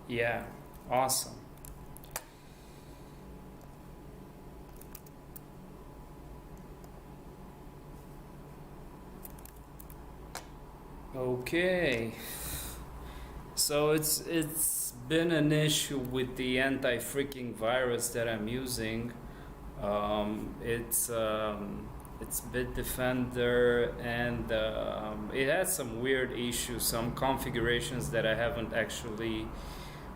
Yeah, awesome. Okay. So it's been an issue with the anti-freaking virus that I'm using. It's Bitdefender, and it has some weird issues, some configurations that I haven't actually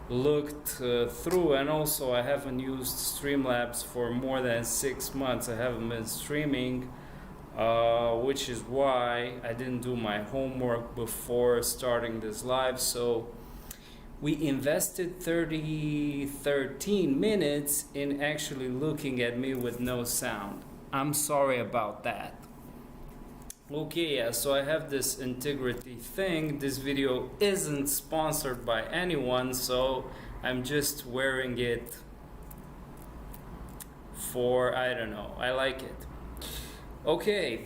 looked through, and also I haven't used Streamlabs for more than 6 months. I haven't been streaming, which is why I didn't do my homework before starting this live. So we invested 13 minutes in actually looking at me with no sound. I'm sorry about that. Okay, yeah, so I have this integrity thing. This video isn't sponsored by anyone, so I'm just wearing it for, I don't know, I like it. Okay,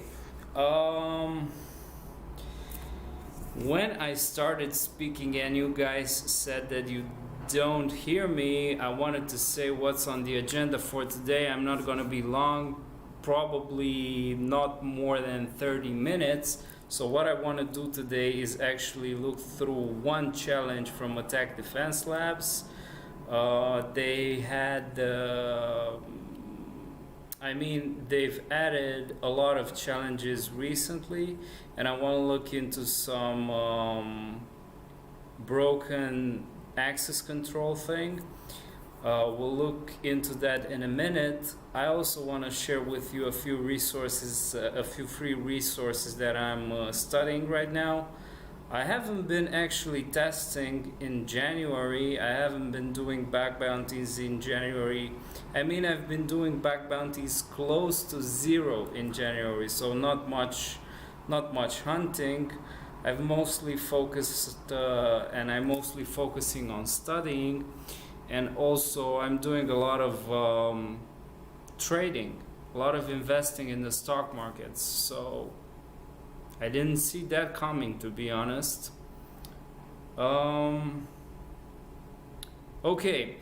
when I started speaking and you guys said that you don't hear me, I wanted to say what's on the agenda for today. I'm not gonna be long, probably not more than 30 minutes. So what I want to do today is actually look through one challenge from Attack Defense Labs. They had they've added a lot of challenges recently, and I want to look into some broken access control thing. We'll look into that in a minute. I also want to share with you a few resources, a few free resources that I'm studying right now. I haven't been actually testing in January. I haven't been doing bug bounties in January. I've been doing bug bounties close to 0 in January, so not much hunting. I've mostly focused, and I'm mostly focusing on studying, and also I'm doing a lot of trading, a lot of investing in the stock markets. So I didn't see that coming, to be honest. Okay,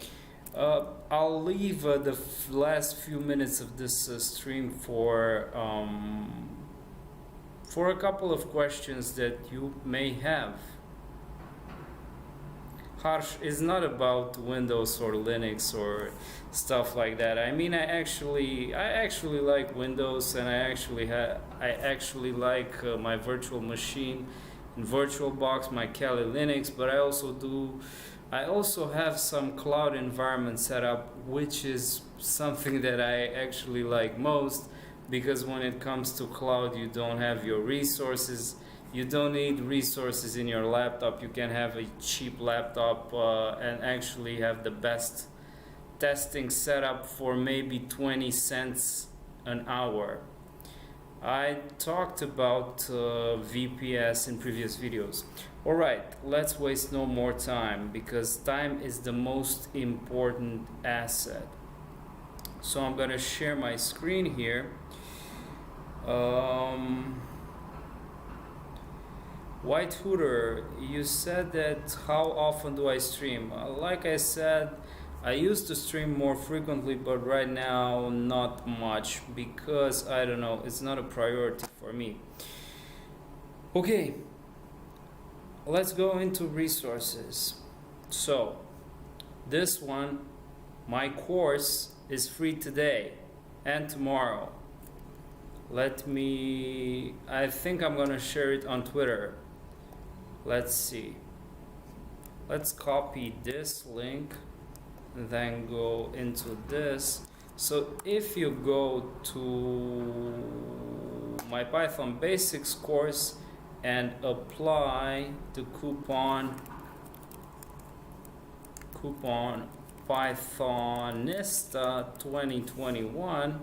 I'll leave the last few minutes of this stream for a couple of questions that you may have. Harsh is not about Windows or Linux or stuff like that. I actually like Windows, and I actually like my virtual machine in VirtualBox, my Kali Linux, but I also have some cloud environment set up, which is something that I actually like most, because when it comes to cloud, you don't have your resources. You don't need resources in your laptop. You can have a cheap laptop and actually have the best testing setup for maybe 20 cents an hour. I talked about VPS in previous videos. Alright, let's waste no more time, because time is the most important asset. So I'm gonna share my screen here. White Hooter, you said that how often do I stream? Like I said, I used to stream more frequently, but right now not much, because I don't know, it's not a priority for me. Okay, let's go into resources. So this one, my course, is free today and tomorrow. I think I'm gonna share it on Twitter. Let's see. Let's copy this link and then go into this. So if you go to my Python Basics course and apply the coupon Pythonista 2021,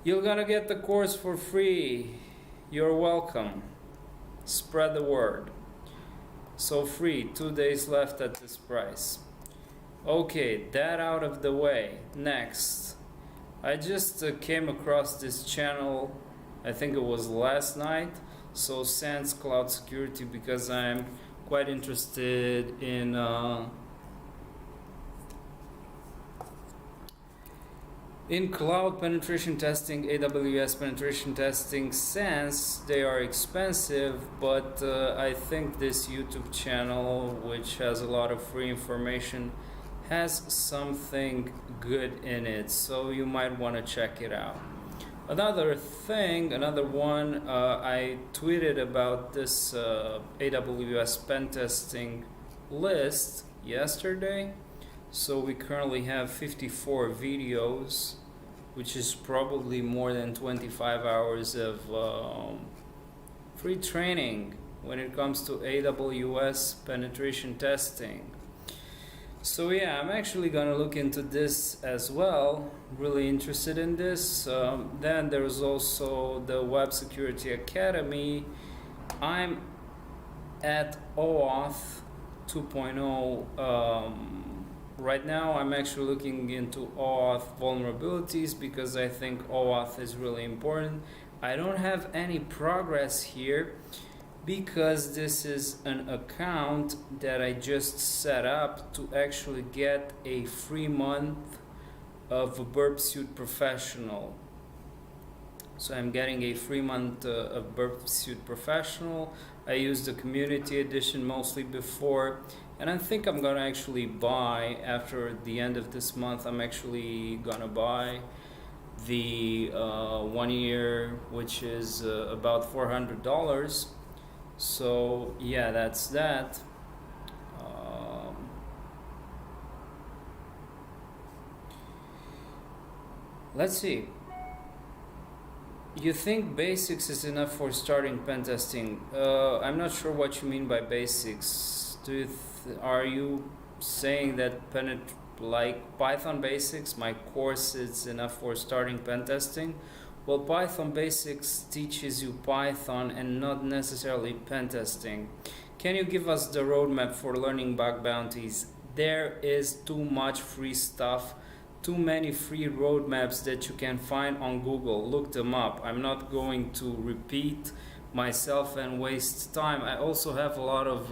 you're gonna get the course for free. You're welcome. Spread the word. So free, 2 days left at this price. Okay, that out of the way. Next, I just came across this channel, I think it was last night. So Sans Cloud Security, because I'm quite interested in cloud penetration testing, AWS penetration testing, since they are expensive, but I think this YouTube channel, which has a lot of free information, has something good in it, so you might want to check it out. Another one, I tweeted about this AWS pen testing list yesterday. So we currently have 54 videos, which is probably more than 25 hours of free training when it comes to AWS penetration testing. So yeah, I'm actually gonna look into this as well. Really interested in this. Then there's also the Web Security Academy. I'm at OAuth 2.0. Right now I'm actually looking into OAuth vulnerabilities because I think OAuth is really important. I don't have any progress here because this is an account that I just set up to actually get a free month of Burp Suite Professional. So I'm getting a free month of Burp Suite Professional. I used the community edition mostly before, and I think I'm gonna actually buy, after the end of this month, I'm actually gonna buy the 1 year, which is about $400. So yeah, that's that. Let's see. You think basics is enough for starting pen testing? I'm not sure what you mean by basics. Are you saying that like Python basics, my course, is enough for starting pen testing? Well, Python basics teaches you Python and not necessarily pen testing. Can you give us the roadmap for learning bug bounties? There is too much free stuff, too many free roadmaps that you can find on Google. Look them up. I'm not going to repeat myself and waste time. I also have a lot of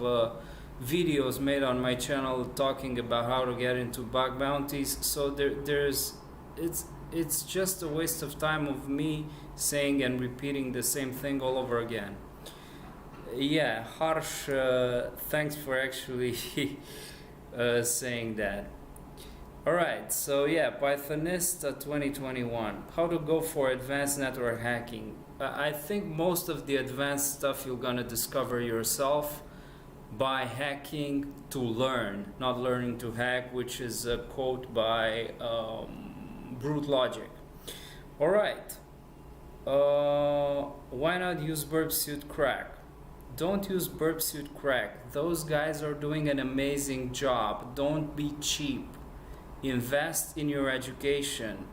videos made on my channel talking about how to get into bug bounties. So it's just a waste of time of me saying and repeating the same thing all over again. Yeah, Harsh, thanks for actually saying that. Alright, so yeah, Pythonista 2021. How to go for advanced network hacking. I think most of the advanced stuff you're gonna discover yourself by hacking to learn, not learning to hack, which is a quote by Brute Logic. Alright, why not use Burp Suite Crack? Don't use Burp Suite Crack. Those guys are doing an amazing job. Don't be cheap. Invest in your education.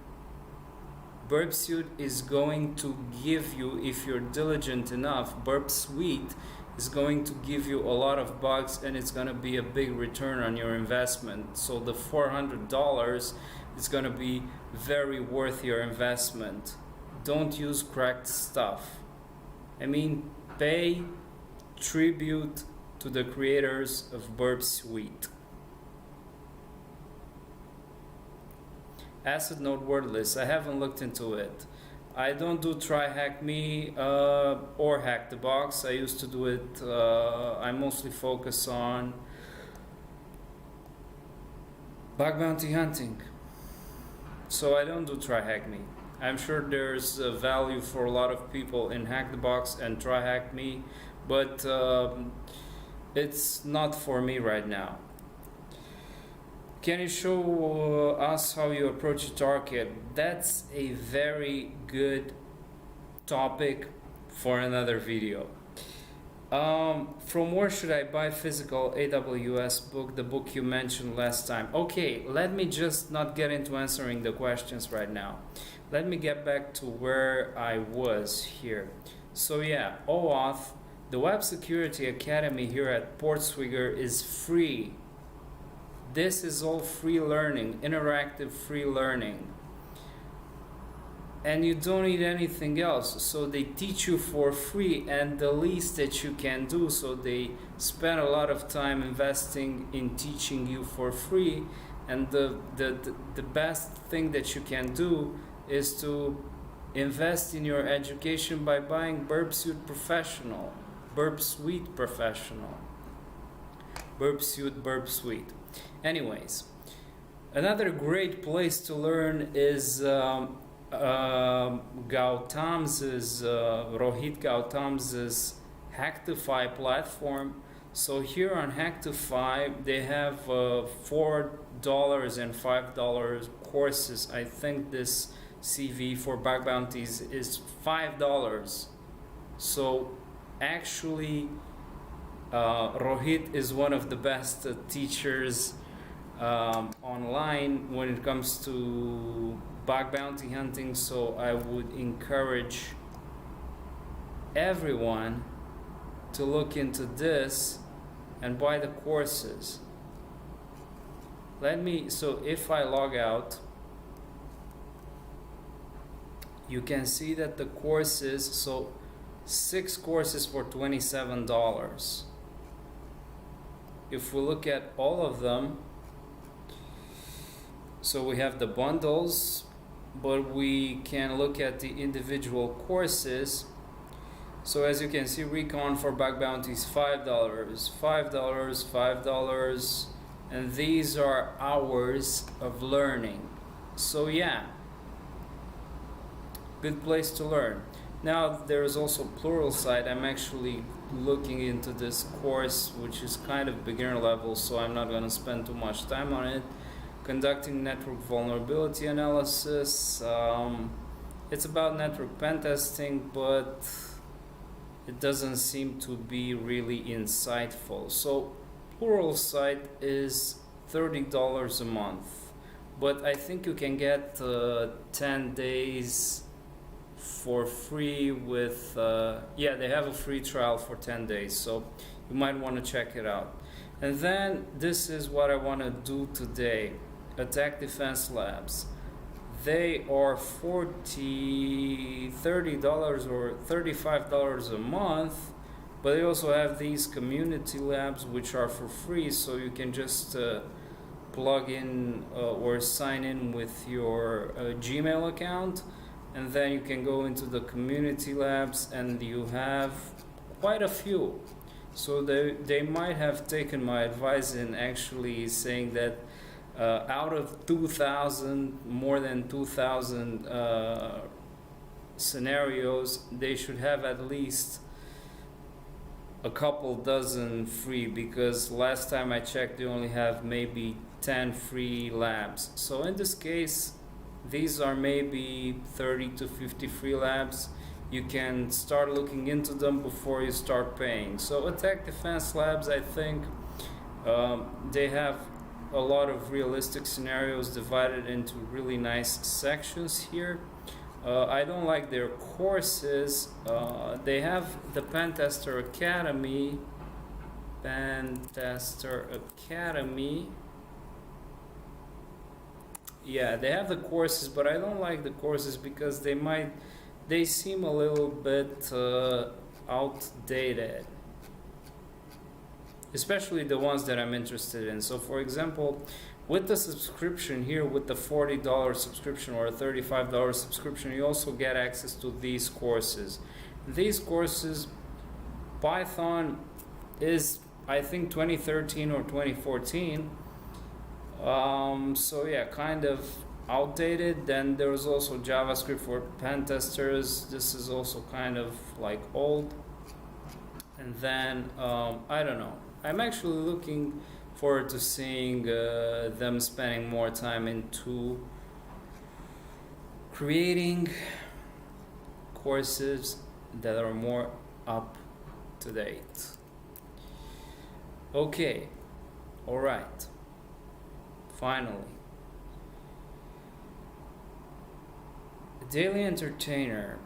Burp Suite is going to give you, if you're diligent enough, Burp Suite is going to give you a lot of bugs, and it's going to be a big return on your investment. So the $400 is going to be very worth your investment. Don't use cracked stuff. I mean, pay tribute to the creators of Burp Suite. Acid Node Wordless, I haven't looked into it. I don't do Try Hack Me or Hack the Box. I used to do it. I mostly focus on bug bounty hunting. So I don't do Try Hack Me. I'm sure there's value for a lot of people in Hack the Box and Try Hack Me, but it's not for me right now. Can you show us how you approach a target? That's a very good topic for another video. From where should I buy physical AWS book, the book you mentioned last time? Okay, let me just not get into answering the questions right now. Let me get back to where I was here. So yeah, OAuth, the Web Security Academy here at Portswigger is free. This is all free learning, interactive free learning. and you don't need anything else, so they teach you for free, and the least that you can do, so they spend a lot of time investing in teaching you for free, and the best thing that you can do is to invest in your education by buying Burp Suite Professional, Burp Suite Professional, Burp Suite. Anyways, another great place to learn is Rohit Gautam's Hacktify platform. So here on Hacktify, they have $4 and $5 courses. I think this CV for bug bounties is $5. So actually, Rohit is one of the best teachers online when it comes to bug bounty hunting, so I would encourage everyone to look into this and buy the courses. So if I log out, you can see that the courses, so 6 courses for $27. If we look at all of them, so we have the bundles, but we can look at the individual courses. So as you can see, Recon for bug bounties, $5, $5, and these are hours of learning. So yeah, good place to learn. Now there's also Pluralsight. I'm actually looking into this course, which is kind of beginner level, so I'm not going to spend too much time on it. Conducting network vulnerability analysis. It's about network pen testing, but it doesn't seem to be really insightful. So Pluralsight is $30 a month, but I think you can get 10 days for free with they have a free trial for 10 days, so you might want to check it out. And then this is what I want to do today. Attack Defense Labs. They are $30 or $35 a month, but they also have these community labs which are for free, so you can just plug in or sign in with your Gmail account, and then you can go into the community labs, and you have quite a few. So they might have taken my advice in actually saying that out of more than 2,000 scenarios, they should have at least a couple dozen free, because last time I checked they only have maybe 10 free labs. So in this case, these are maybe 30 to 50 free labs. You can start looking into them before you start paying. So Attack Defense Labs, I think they have a lot of realistic scenarios divided into really nice sections here. I don't like their courses. They have the Pentester Academy. Yeah, they have the courses, but I don't like the courses because they seem a little bit outdated, especially the ones that I'm interested in. So for example, with the subscription here, with the $40 subscription or a $35 subscription, you also get access to these courses. These courses, Python is, I think, 2013 or 2014. So yeah, kind of outdated. Then there was also JavaScript for pen testers. This is also kind of like old. And then I don't know, I'm actually looking forward to seeing them spending more time into creating courses that are more up to date. Okay, all right, finally, Daily Entertainer.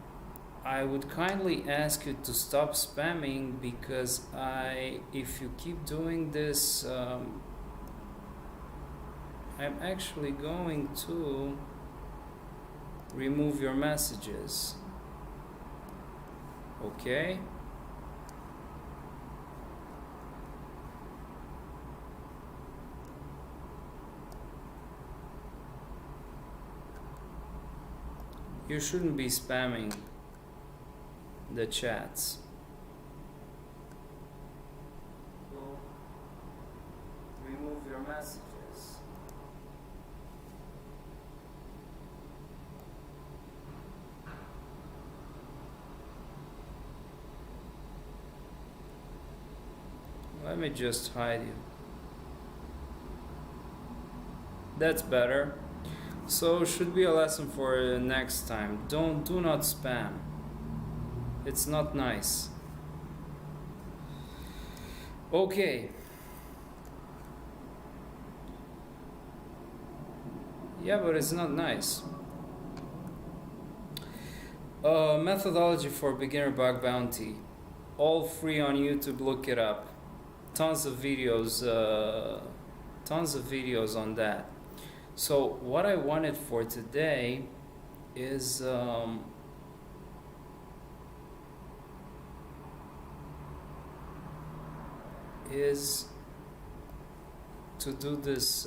I would kindly ask you to stop spamming, because if you keep doing this, I'm actually going to remove your messages. Okay. You shouldn't be spamming the chats. Remove your messages. Let me just hide you. That's better. So should be a lesson for next time. Do not spam. It's not nice. Okay. Yeah, but it's not nice. Methodology for beginner bug bounty. All free on YouTube. Look it up. Tons of videos on that. So what I wanted for today is to do this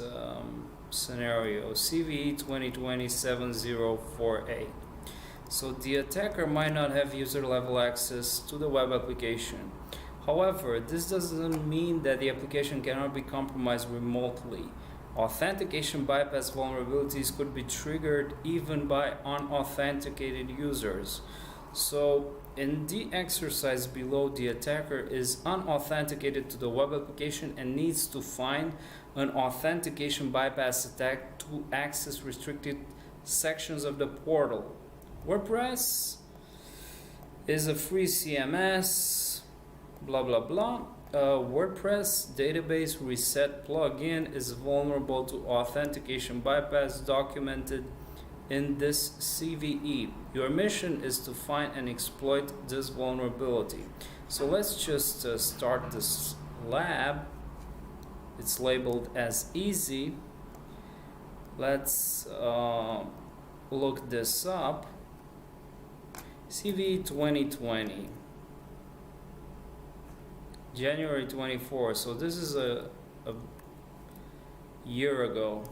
scenario CVE 2020-7048. So the attacker might not have user level access to the web application. However, this doesn't mean that the application cannot be compromised remotely. Authentication bypass vulnerabilities could be triggered even by unauthenticated users. So in the exercise below, the attacker is unauthenticated to the web application and needs to find an authentication bypass attack to access restricted sections of the portal. WordPress is a free CMS, blah blah blah. WordPress database reset plugin is vulnerable to authentication bypass documented in this CVE. Your mission is to find and exploit this vulnerability. So let's just start this lab. It's labeled as easy. Let's look this up. CVE 2020. January 24, so this is a year ago.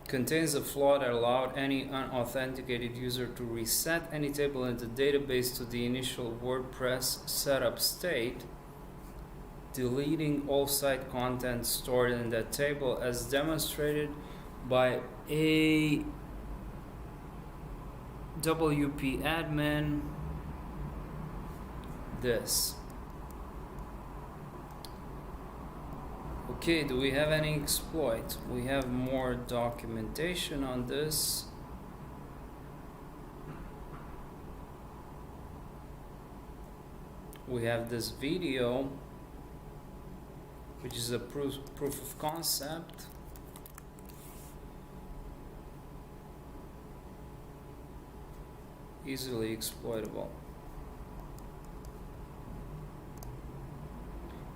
Contains a flaw that allowed any unauthenticated user to reset any table in the database to the initial WordPress setup state, deleting all site content stored in that table as demonstrated by a WP admin. This. Okay, do we have any exploit? We have more documentation on this. We have this video, which is a proof of concept. Easily exploitable.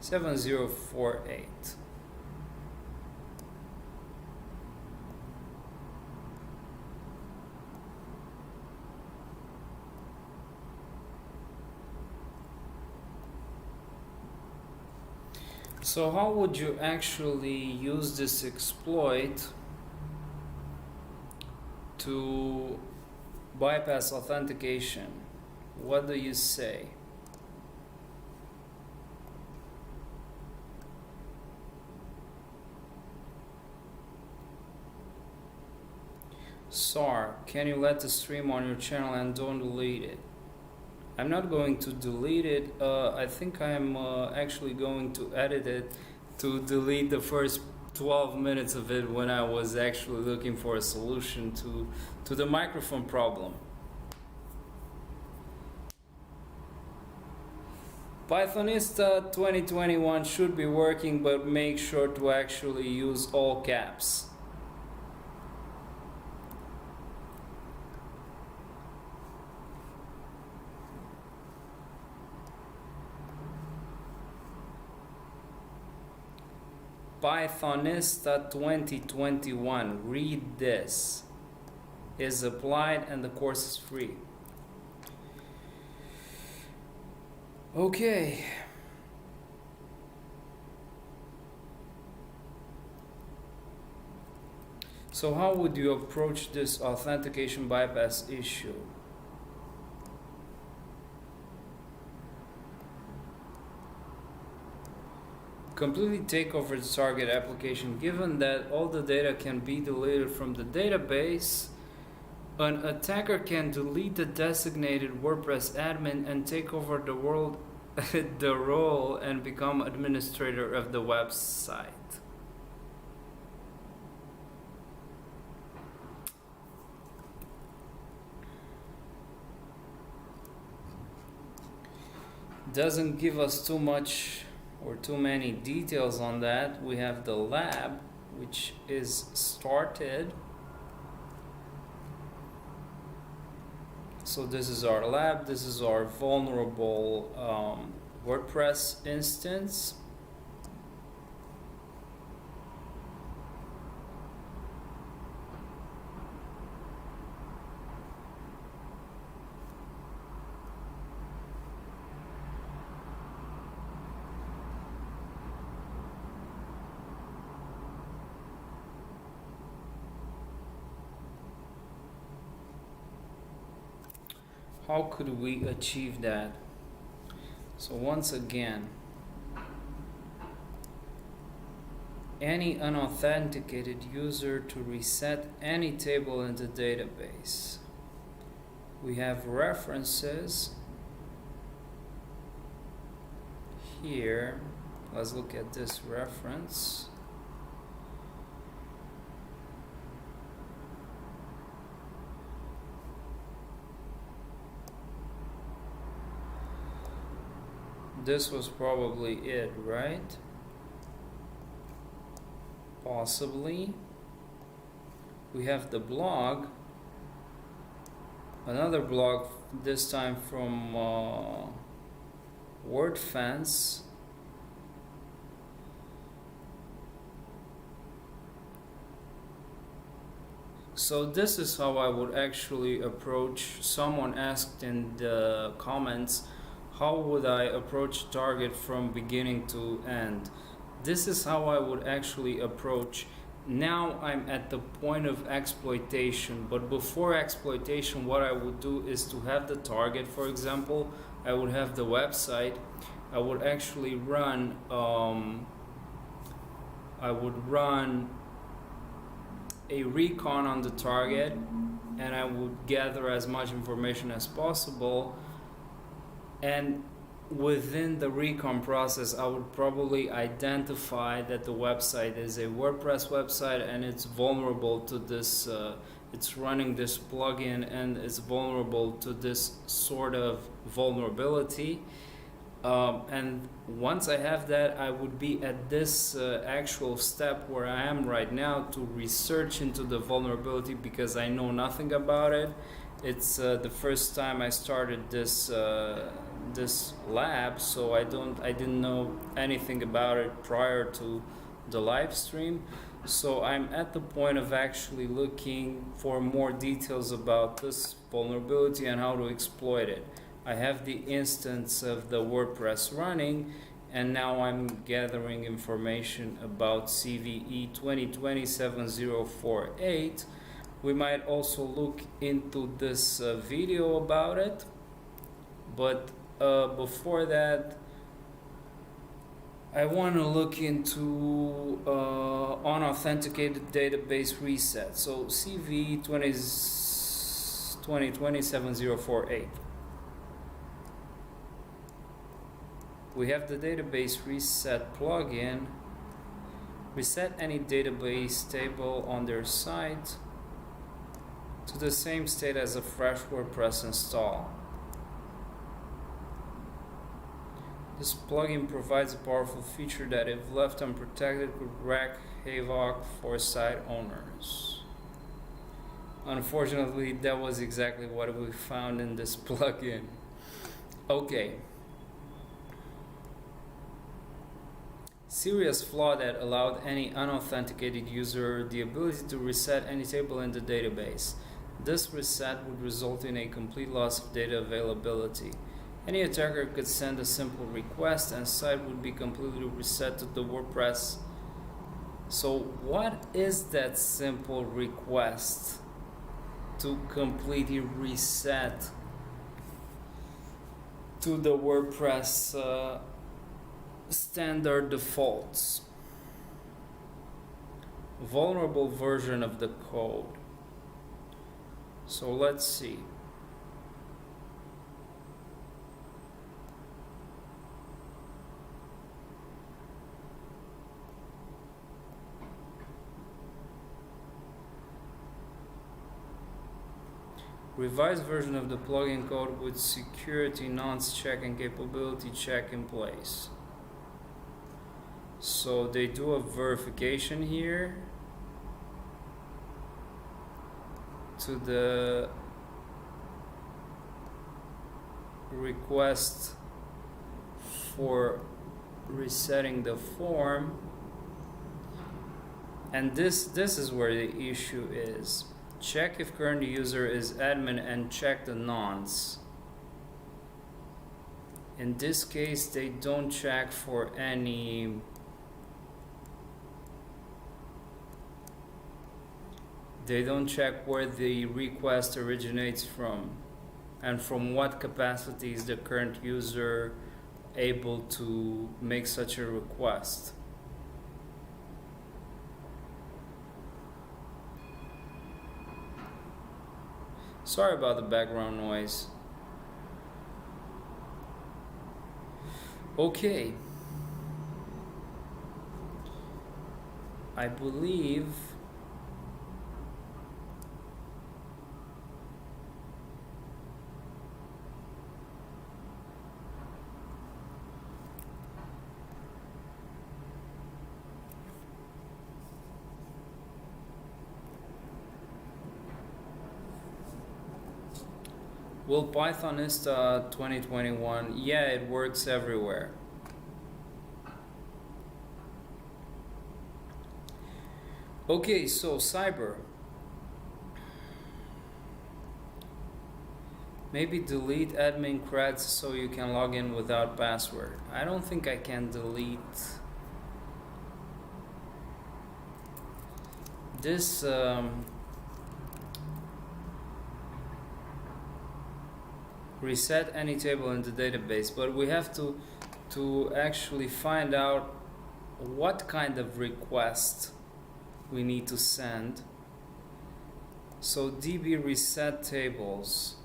7048. So how would you actually use this exploit to bypass authentication? What do you say? SAR, can you let the stream on your channel and don't delete it? I'm not going to delete it. I think I'm actually going to edit it to delete the first 12 minutes of it when I was actually looking for a solution to the microphone problem. Pythonista 2021 should be working, but make sure to actually use all caps. Pythonista 2021. Read this. Is applied and the course is free. Okay. So how would you approach this authentication bypass issue? Completely take over the target application. Given that all the data can be deleted from the database, an attacker can delete the designated WordPress admin and take over the role and become administrator of the website. Doesn't give us too much or too many details on that. We have the lab, which is started. So this is our lab, this is our vulnerable WordPress instance. How could we achieve that? So once again, any unauthenticated user to reset any table in the database. We have references here. Let's look at this reference. This was probably it, right? Possibly. We have the blog, another blog, this time from WordFence. So this is how I would actually approach. Someone asked in the comments, how would I approach target from beginning to end? This is how I would actually approach. Now I'm at the point of exploitation, but before exploitation, what I would do is to have the target. For example, I would have the website. I would actually run a recon on the target, and I would gather as much information as possible. And within the recon process, I would probably identify that the website is a WordPress website and it's vulnerable to this, it's running this plugin and it's vulnerable to this sort of vulnerability. And once I have that, I would be at this actual step where I am right now to research into the vulnerability, because I know nothing about it. It's the first time I started this this lab, so I didn't know anything about it prior to the live stream. So I'm at the point of actually looking for more details about this vulnerability and how to exploit it. I have the instance of the WordPress running, and now I'm gathering information about CVE 2020-7048. We might also look into this video about it, but before that, I want to look into unauthenticated database reset. So CVE 2020-7048. We have the database reset plugin. Reset any database table on their site to the same state as a fresh WordPress install. This plugin provides a powerful feature that, if left unprotected, could wreak havoc for site owners. Unfortunately, that was exactly what we found in this plugin. Okay. serious flaw that allowed any unauthenticated user the ability to reset any table in the database. This reset would result in a complete loss of data availability. Any attacker could send a simple request and site would be completely reset to the WordPress. So what is that simple request to completely reset to the WordPress standard defaults? Vulnerable version of the code. So let's see. Revised version of the plugin code with security nonce check and capability check in place. So they do a verification here to the request for resetting the form, and this is where the issue is. Check if current user is admin and check the nonce. In this case, they don't check for any they don't check where the request originates from and from what capacity is the current user able to make such a request. Sorry about the background noise. Okay. I believe will Pythonista 2021? Yeah, it works everywhere. Okay, so Cyber. Maybe delete admin creds so you can log in without password. I don't think I can delete this. Reset any table in the database, but we have to actually find out what kind of request we need to send. So db reset tables,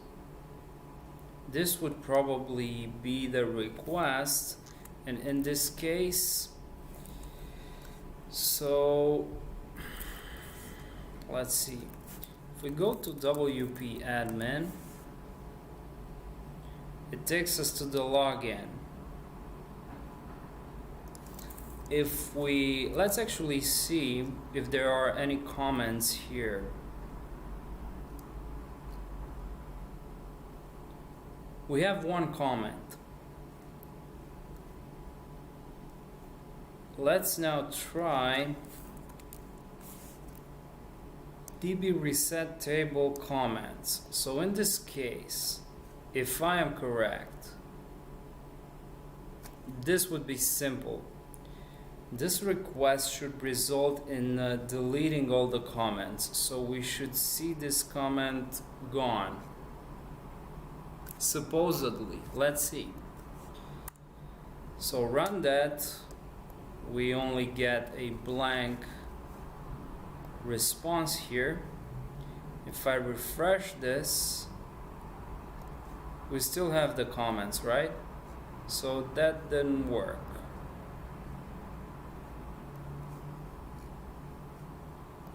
this would probably be the request, and in this case, so let's see, if we go to wp admin, it takes us to the login. If we, let's actually see if there are any comments here. We have one comment. Let's now try db reset table comments. So in this case, if I am correct, this would be simple. This request should result in deleting all the comments. So we should see this comment gone. Supposedly. Let's see. So run that. We only get a blank response here. If I refresh this, we still have the comments, right? So that didn't work.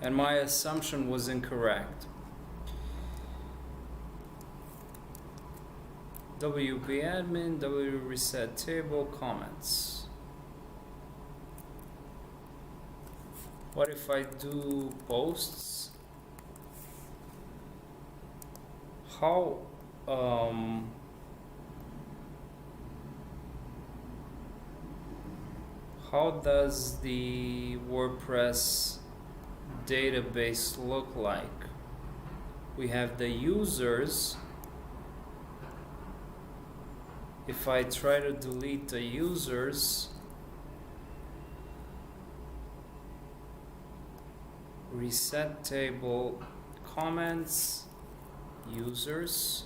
And my assumption was incorrect. WP admin, W reset table, comments. What if I do posts? How how does the WordPress database look like? We have the users. If I try to delete the users, reset table, comments, users.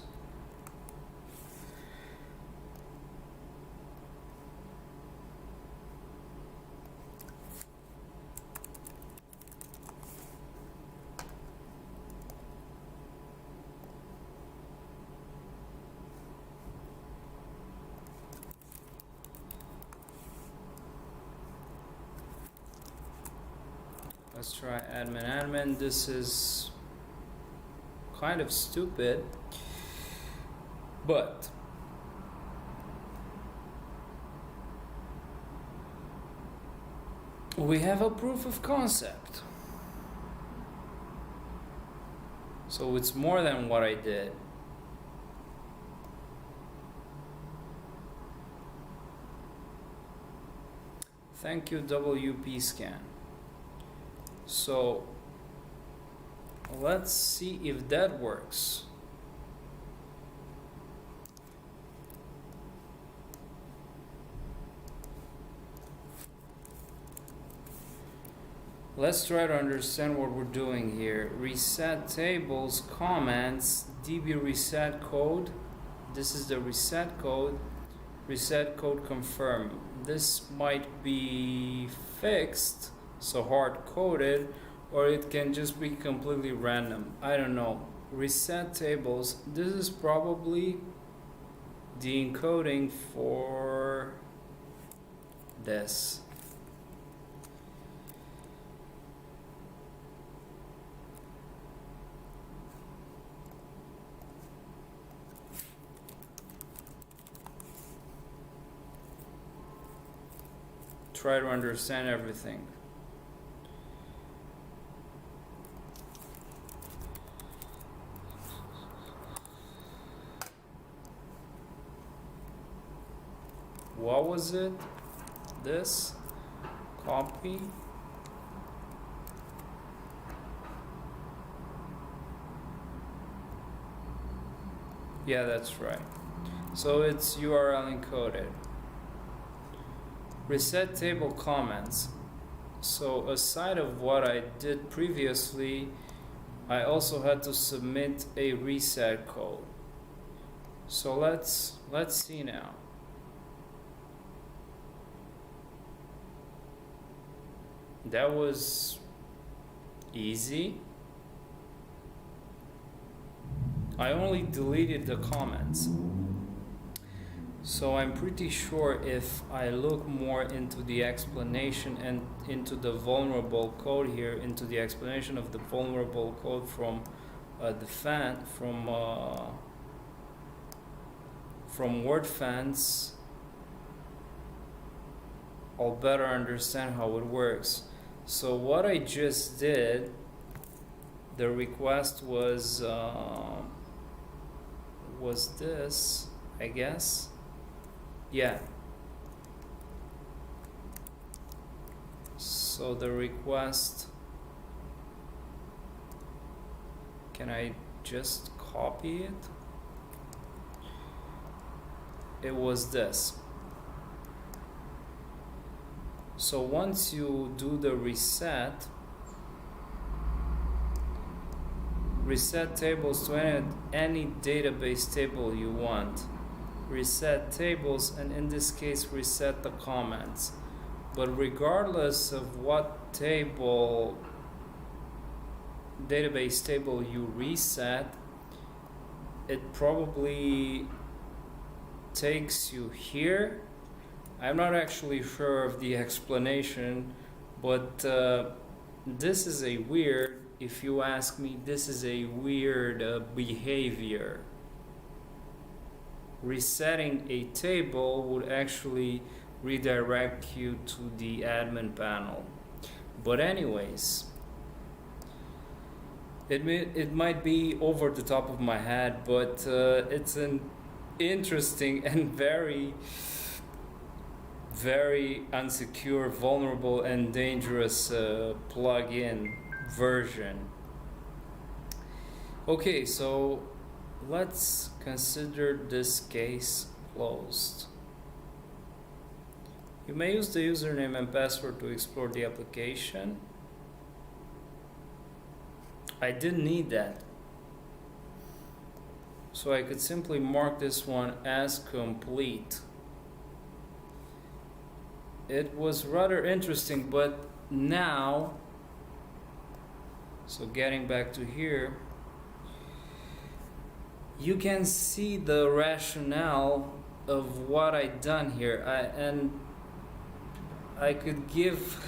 Let's try admin. This is kind of stupid, but we have a proof of concept. So it's more than what I did. Thank you, WP Scan. So let's see if that works. Let's try to understand what we're doing here. Reset tables, comments, db reset code. This is the reset code confirm. This might be fixed, so hard coded, or it can just be completely random. I don't know. Reset tables, this is probably the encoding for this. Try to understand everything. What was it? This copy. Yeah, that's right. So it's URL encoded. Reset table comments. So aside of what I did previously, I also had to submit a reset code. So let's see now. That was easy. I only deleted the comments. So I'm pretty sure if I look more into the explanation and into the vulnerable code here, into the explanation of the vulnerable code from from WordFence, I'll better understand how it works. So what I just did, the request was this, I guess. Yeah. So the request, can I just copy it? It was this. So once you do the reset tables to any database table you want. Reset tables, and in this case reset the comments. But regardless of what database table you reset, it probably takes you here. I'm not actually sure of the explanation, but this is a weird, if you ask me, this is a weird behavior. Resetting a table would actually redirect you to the admin panel. But anyways, it might be over the top of my head, but it's an interesting and very very unsecure, vulnerable, and dangerous plugin version. Okay, so let's consider this case closed. You may use the username and password to explore the application. I didn't need that. So I could simply mark this one as complete. It was rather interesting, but now, so getting back to here, you can see the rationale of what I done here. I could give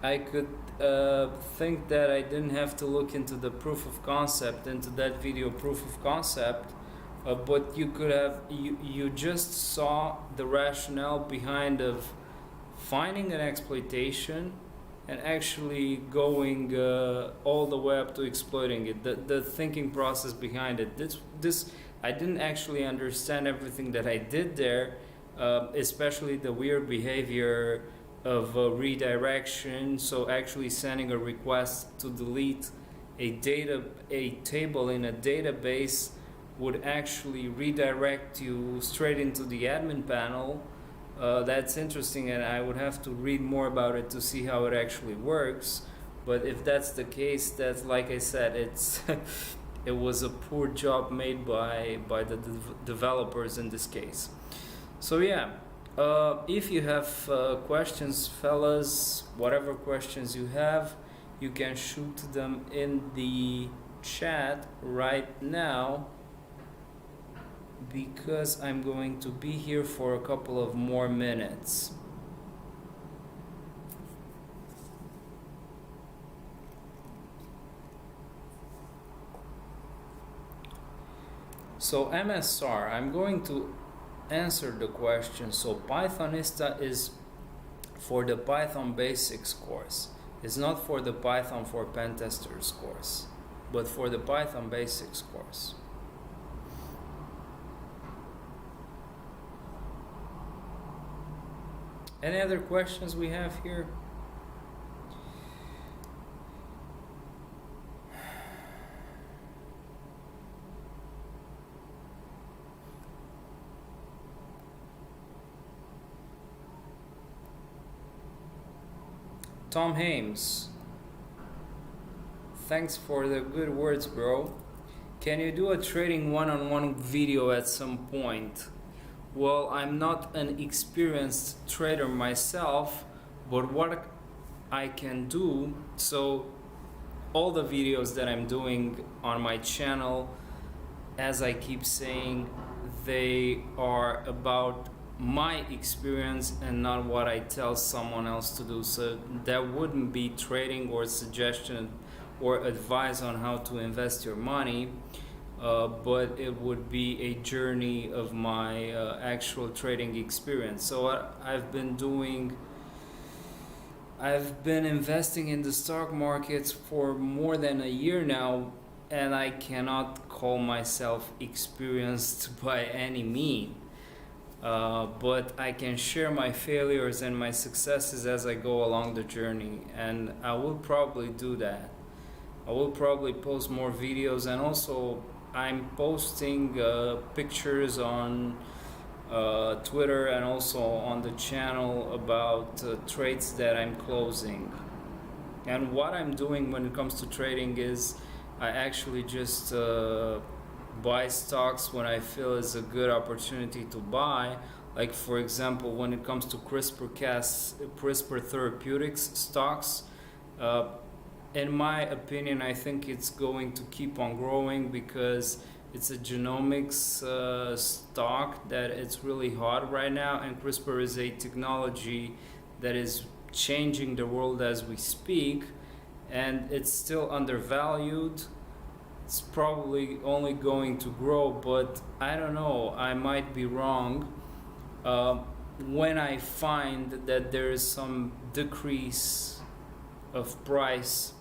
I could think that I didn't have to look into the proof of concept, into that video proof of concept, but you could have, you just saw the rationale behind of finding an exploitation and actually going all the way up to exploiting it. The thinking process behind it. This I didn't actually understand everything that I did there, especially the weird behavior of redirection. So actually sending a request to delete a table in a database would actually redirect you straight into the admin panel. That's interesting, and I would have to read more about it to see how it actually works. But if that's the case, that's, like I said, it's it was a poor job made by the developers in this case. So yeah, if you have questions, fellas, whatever questions you have, you can shoot them in the chat right now, because I'm going to be here for a couple of more minutes. So MSR, I'm going to answer the question. So Pythonista is for the Python Basics course. It's not for the Python for Pentesters course, but for the Python Basics course. Any other questions we have here? Tom Hames, thanks for the good words, bro. Can you do a trading one-on-one video at some point? Well, I'm not an experienced trader myself, but what I can do, so all the videos that I'm doing on my channel, as I keep saying, they are about my experience and not what I tell someone else to do. So that wouldn't be trading or suggestion or advice on how to invest your money. But it would be a journey of my actual trading experience. So I've been investing in the stock markets for more than a year now, and I cannot call myself experienced by any means. But I can share my failures and my successes as I go along the journey, and I will probably do that. I will probably post more videos, and also I'm posting pictures on Twitter and also on the channel about trades that I'm closing. And what I'm doing when it comes to trading is I actually just buy stocks when I feel it's a good opportunity to buy. Like for example, when it comes to CRISPR Therapeutics stocks, in my opinion, I think it's going to keep on growing because it's a genomics stock that it's really hot right now, and CRISPR is a technology that is changing the world as we speak, and it's still undervalued. It's probably only going to grow, but I don't know, I might be wrong. When I find that there is some decrease of price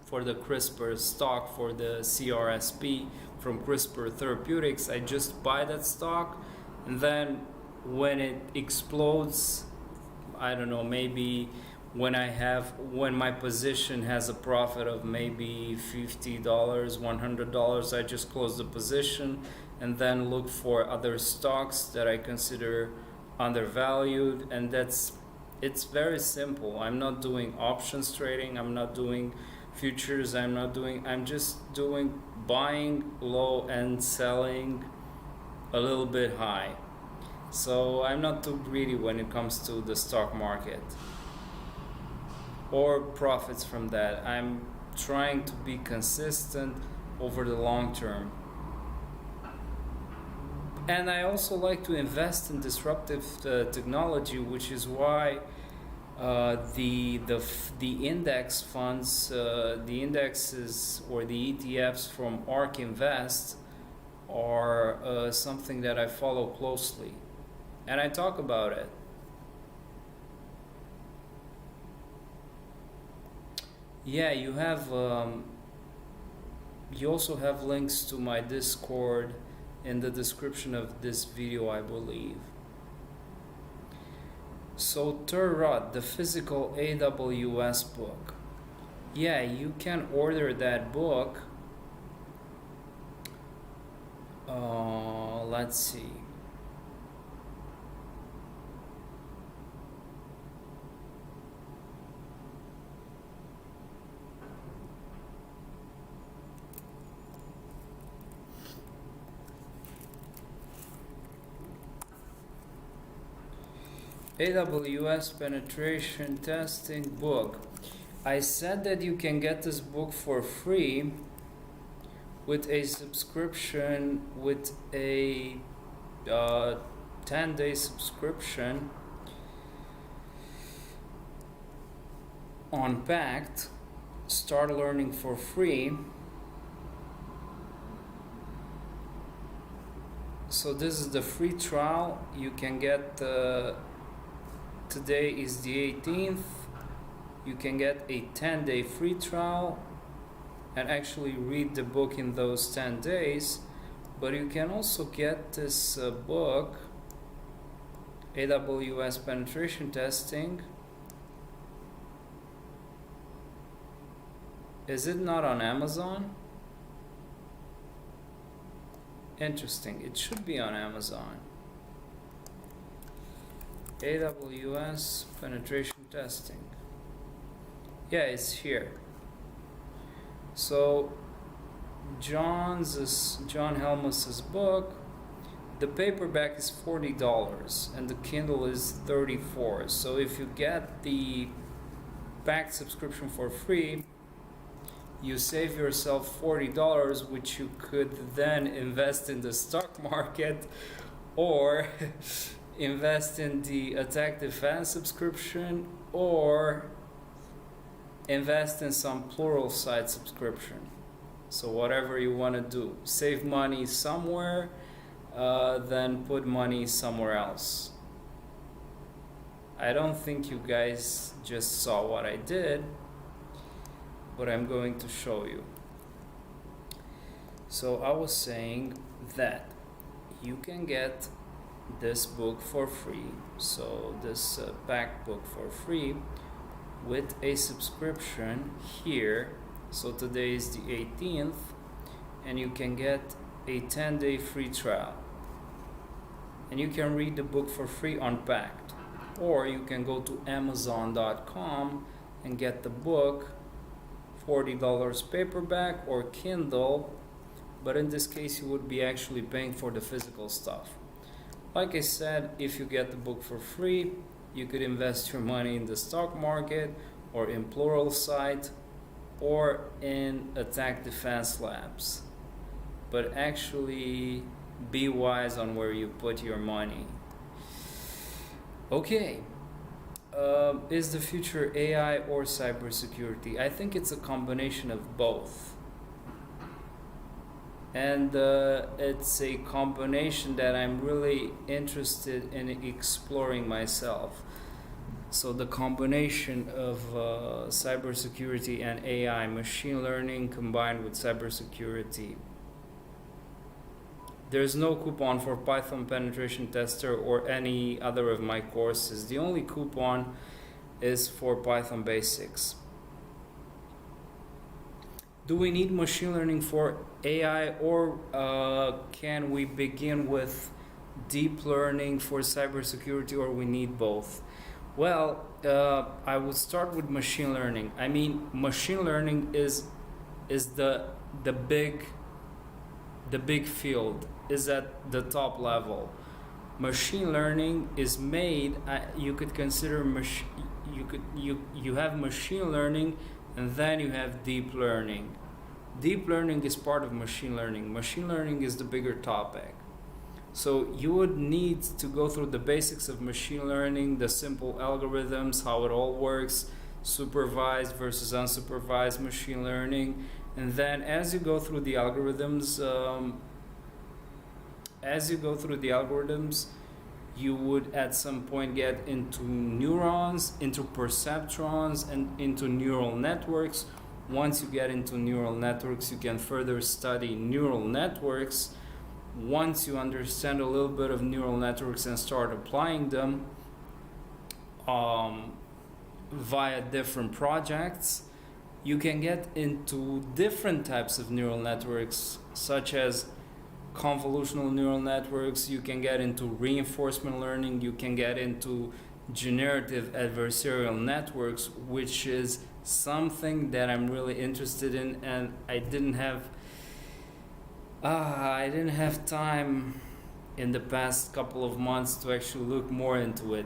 for the CRISPR stock, for the CRSP from CRISPR Therapeutics, I just buy that stock, and then when it explodes, I don't know, maybe when my position has a profit of maybe $50, $100, I just close the position and then look for other stocks that I consider undervalued. And it's very simple. I'm not doing options trading, I'm not doing futures, I'm just doing buying low and selling a little bit high. So I'm not too greedy when it comes to the stock market or profits from that. I'm trying to be consistent over the long term. And I also like to invest in disruptive technology, which is why the index funds, the indexes or the ETFs from ARK Invest are something that I follow closely, and I talk about it. Yeah, you also have links to my Discord in the description of this video, I believe. So Turrot, the physical AWS book. Yeah, you can order that book. Let's see. AWS penetration testing book. I said that you can get this book for free with a subscription, with a 10-day subscription on Pact. Start learning for free. So this is the free trial. You can get today is the 18th. You can get a 10-day free trial and actually read the book in those 10 days. But you can also get this book, AWS penetration testing. Is it not on Amazon? Interesting, it should be on Amazon. AWS penetration testing. Yeah, it's here. So John Helmus's book, the paperback is $40 and the Kindle is $34. So if you get the Pact subscription for free, you save yourself $40, which you could then invest in the stock market or invest in the Attack Defense subscription or invest in some plural site subscription. So whatever you want to do, save money somewhere, then put money somewhere else. I don't think you guys just saw what I did, but I'm going to show you. So I was saying that you can get this book for free, so this Pact book for free with a subscription here. So today is the 18th and you can get a 10-day free trial and you can read the book for free on Pact, or you can go to Amazon.com and get the book, $40 paperback or Kindle, but in this case you would be actually paying for the physical stuff. Like I said, if you get the book for free, you could invest your money in the stock market or in Pluralsight or in Attack Defense Labs. But actually be wise on where you put your money. Okay. Is the future AI or cybersecurity? I think it's a combination of both. And it's a combination that I'm really interested in exploring myself. So the combination of cybersecurity and AI, machine learning combined with cybersecurity. There's no coupon for Python penetration tester or any other of my courses. The only coupon is for Python basics. Do we need machine learning for AI, or can we begin with deep learning for cybersecurity, or we need both? Well, I would start with machine learning. I mean, machine learning is the big field, is at the top level. Machine learning is made. You could consider you have machine learning, and then you have deep learning. Deep learning is part of machine learning. Machine learning is the bigger topic. So you would need to go through the basics of machine learning, the simple algorithms, how it all works, supervised versus unsupervised machine learning. And then as you go through the algorithms, you would at some point get into neurons, into perceptrons, and into neural networks. Once you get into neural networks, you can further study neural networks. Once you understand a little bit of neural networks and start applying them via different projects, you can get into different types of neural networks, such as convolutional neural networks. You can get into reinforcement learning. You can get into generative adversarial networks, which is something that I'm really interested in, and I didn't have time in the past couple of months to actually look more into it.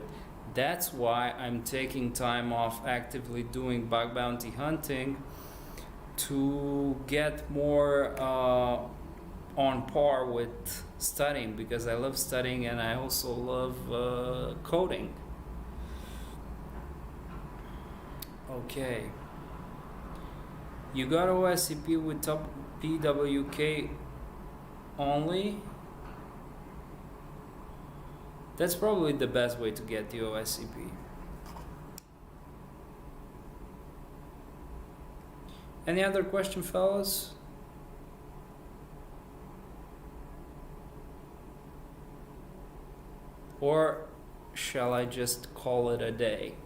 That's why I'm taking time off actively doing bug bounty hunting, to get more on par with studying, because I love studying and I also love coding. Okay. You got OSCP with top PWK only? That's probably the best way to get the OSCP. Any other question, fellas? Or shall I just call it a day?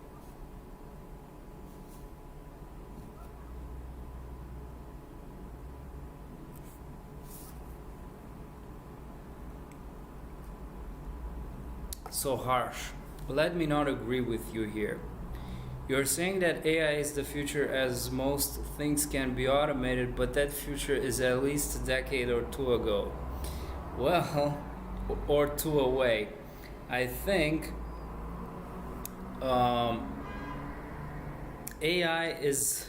So harsh. Let me not agree with you here. You're saying that AI is the future, as most things can be automated, but that future is at least a decade or two ago. Well, or two away. I think AI is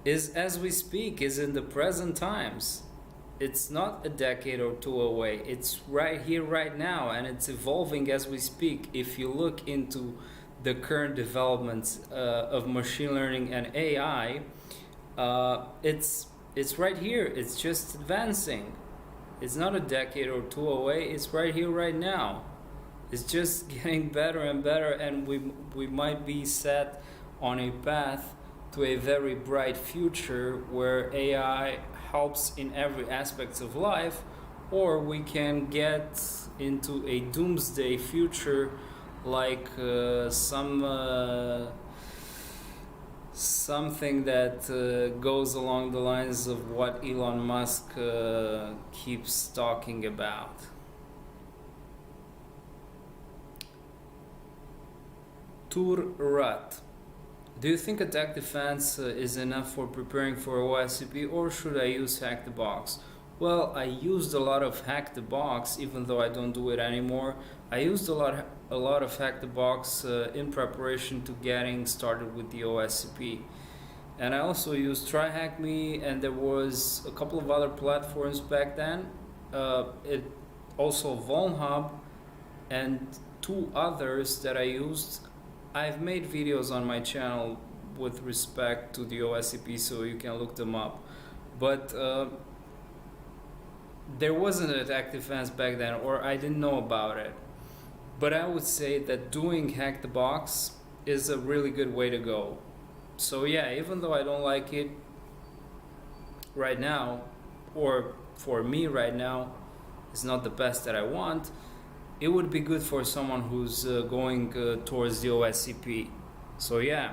as we speak, is in the present times. It's not a decade or two away. It's right here, right now, and it's evolving as we speak. If you look into the current developments of machine learning and AI, it's right here. It's just advancing. It's not a decade or two away. It's right here, right now. It's just getting better and better, and we might be set on a path to a very bright future where AI helps in every aspect of life, or we can get into a doomsday future, like something that goes along the lines of what Elon Musk keeps talking about. Turrat. Do you think attack defense is enough for preparing for OSCP, or should I use hack the box? Well, I used a lot of hack the box, even though I don't do it anymore. I used a lot of hack the box in preparation to getting started with the OSCP. And I also used TryHackMe, and there was a couple of other platforms back then. It also VulnHub and two others that I used. I've made videos on my channel with respect to the OSCP, so you can look them up. But there wasn't an attack defense back then, or I didn't know about it. But I would say that doing hack the box is a really good way to go. So yeah, even though I don't like it right now, or for me right now, is not the best that I want, it would be good for someone who's going towards the OSCP. So yeah.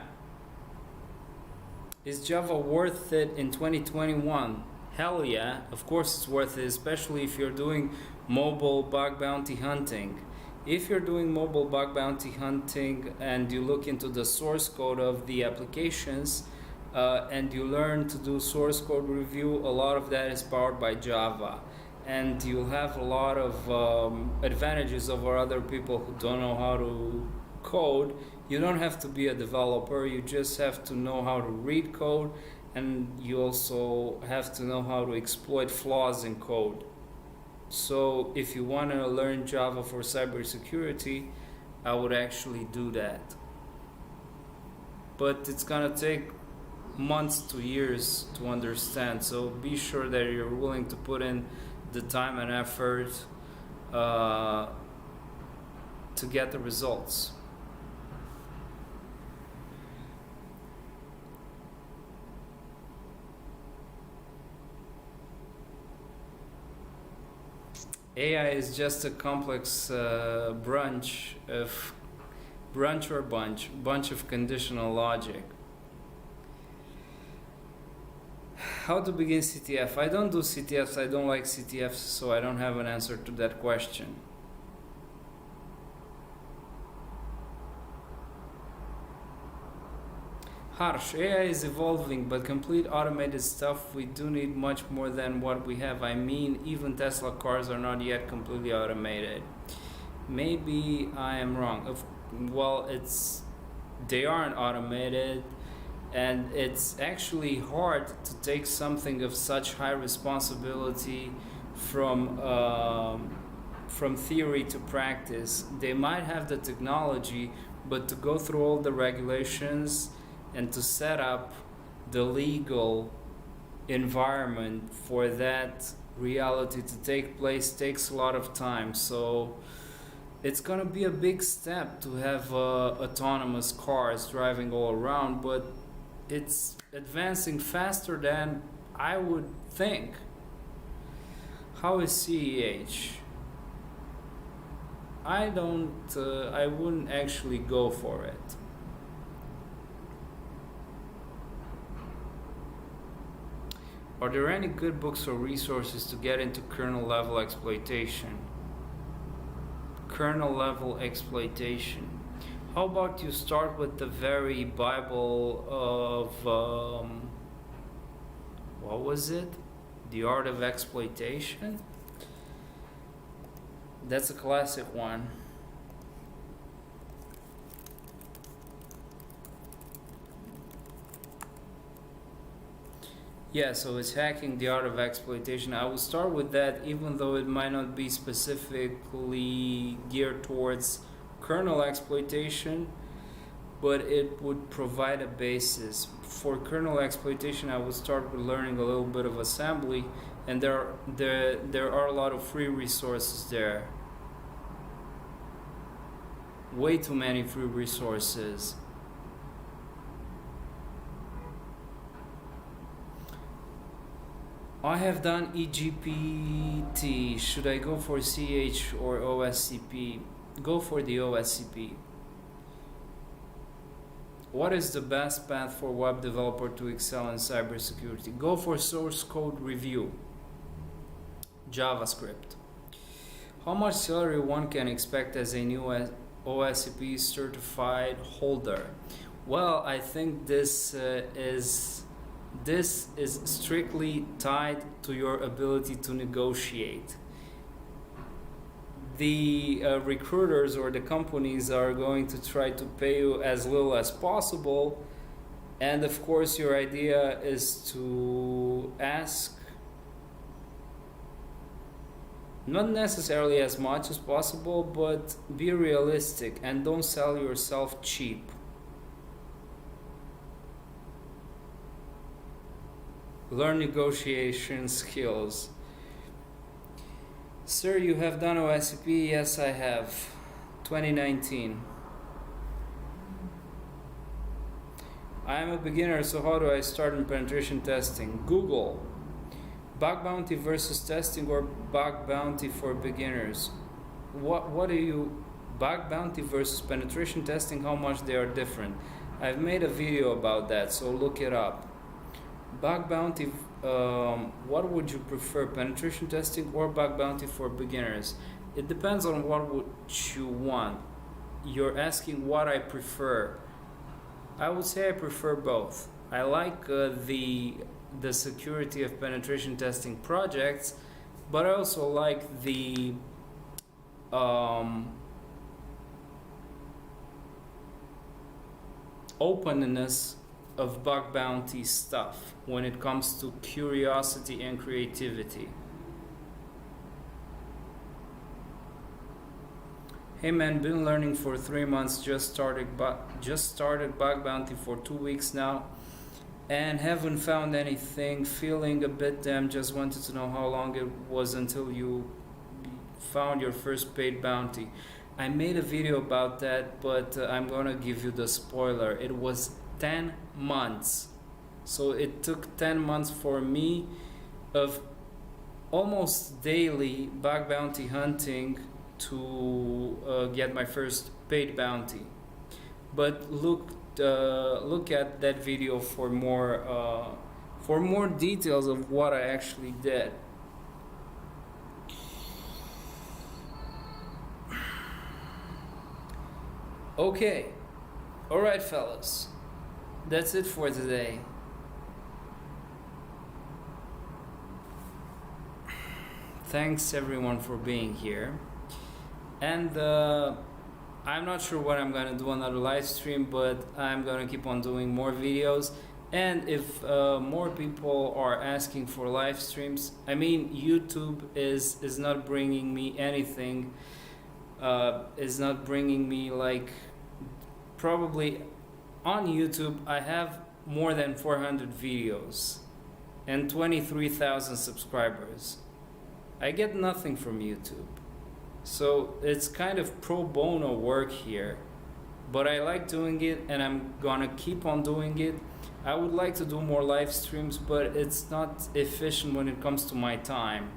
Is Java worth it in 2021? Hell yeah, of course it's worth it, especially if you're doing mobile bug bounty hunting. If you're doing mobile bug bounty hunting and you look into the source code of the applications and you learn to do source code review, a lot of that is powered by Java. And you'll have a lot of advantages over other people who don't know how to code. You don't have to be a developer, you just have to know how to read code, and you also have to know how to exploit flaws in code. So if you want to learn Java for cybersecurity, I would actually do that. But it's gonna take months to years to understand, so be sure that you're willing to put in the time and effort to get the results. AI is just a complex bunch of conditional logic. How to begin CTF? I don't do CTFs, I don't like CTFs, so I don't have an answer to that question. Harsh, AI is evolving, but complete automated stuff, we do need much more than what we have. I mean, even Tesla cars are not yet completely automated. Maybe I am wrong. Well, they aren't automated, and it's actually hard to take something of such high responsibility from theory to practice. They might have the technology, but to go through all the regulations and to set up the legal environment for that reality to take place takes a lot of time. So it's gonna be a big step to have autonomous cars driving all around, but it's advancing faster than I would think. How is CEH? I wouldn't actually go for it. Are there any good books or resources to get into kernel level exploitation? Kernel level exploitation. How about you start with the very Bible of, what was it? The Art of Exploitation? That's a classic one. Yeah, so it's Hacking the Art of Exploitation. I will start with that, even though it might not be specifically geared towards kernel exploitation, but it would provide a basis. For kernel exploitation, I would start with learning a little bit of assembly, and there are a lot of free resources there. Way too many free resources. I have done EGPT. Should I go for CH or OSCP? Go for the OSCP. What is the best path for web developer to excel in cybersecurity? Go for source code review. JavaScript. How much salary one can expect as a new OSCP certified holder? Well, I think this is strictly tied to your ability to negotiate. The recruiters or the companies are going to try to pay you as little as possible, and of course your idea is to ask not necessarily as much as possible, but be realistic and don't sell yourself cheap. Learn negotiation skills. Sir, you have done OSCP? Yes, I have. 2019. I am a beginner, so how do I start in penetration testing? Google. Bug bounty versus testing or bug bounty for beginners. What do you bug bounty versus penetration testing? How much they are different? I've made a video about that, so look it up. Bug bounty. What would you prefer, penetration testing or bug bounty for beginners? It depends on what would you want. You're asking what I prefer. I would say I prefer both. I like the security of penetration testing projects, but I also like the openness of bug bounty stuff when it comes to curiosity and creativity. Hey man, been learning for 3 months, just started bug bounty for 2 weeks now and haven't found anything, feeling a bit damn, just wanted to know how long it was until you found your first paid bounty. I made a video about that, but I'm gonna give you the spoiler. It was 10 months. So it took 10 months for me of almost daily bug bounty hunting to get my first paid bounty. But look at that video for more details of what I actually did. Okay, alright fellas, that's it for today. Thanks everyone for being here, and I'm not sure what I'm gonna do another live stream, but I'm gonna keep on doing more videos. And if more people are asking for live streams, I mean, YouTube is not bringing me anything. Is not bringing me, like, probably on YouTube I have more than 400 videos and 23,000 subscribers. I get nothing from YouTube, so it's kind of pro bono work here, but I like doing it and I'm gonna keep on doing it. I would like to do more live streams, but it's not efficient when it comes to my time.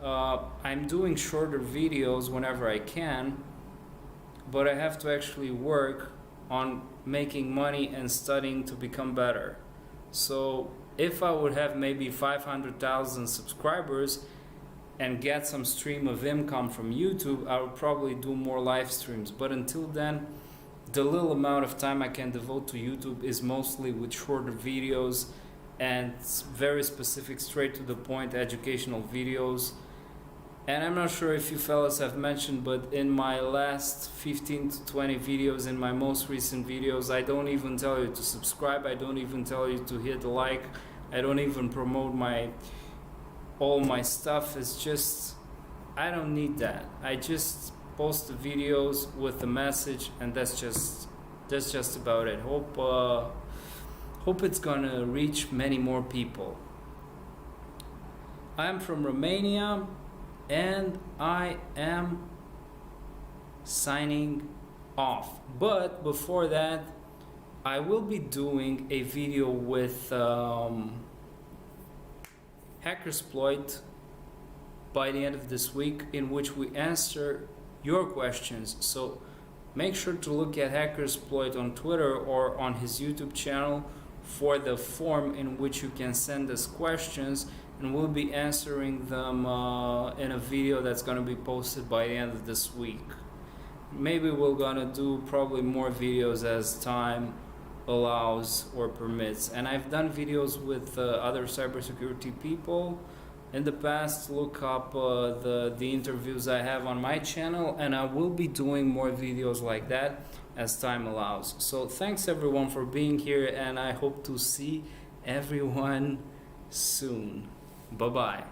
I'm doing shorter videos whenever I can, but I have to actually work on making money and studying to become better. So if I would have maybe 500,000 subscribers and get some stream of income from YouTube, I would probably do more live streams. But until then, the little amount of time I can devote to YouTube is mostly with shorter videos and very specific, straight to the point educational videos. And I'm not sure if you fellas have mentioned, but in my last 15 to 20 videos, in my most recent videos, I don't even tell you to subscribe, I don't even tell you to hit like, I don't even promote all my stuff. It's just, I don't need that. I just post the videos with the message, and that's just about it. Hope it's gonna reach many more people. I'm from Romania, and I am signing off. But before that, I will be doing a video with Hackersploit by the end of this week, in which we answer your questions. So make sure to look at Hackersploit on Twitter or on his YouTube channel for the form in which you can send us questions, and we'll be answering them in a video that's going to be posted by the end of this week. Maybe we're going to do probably more videos as time allows or permits. And I've done videos with other cybersecurity people in the past. Look up the interviews I have on my channel, and I will be doing more videos like that as time allows. So thanks everyone for being here, and I hope to see everyone soon. Bye bye.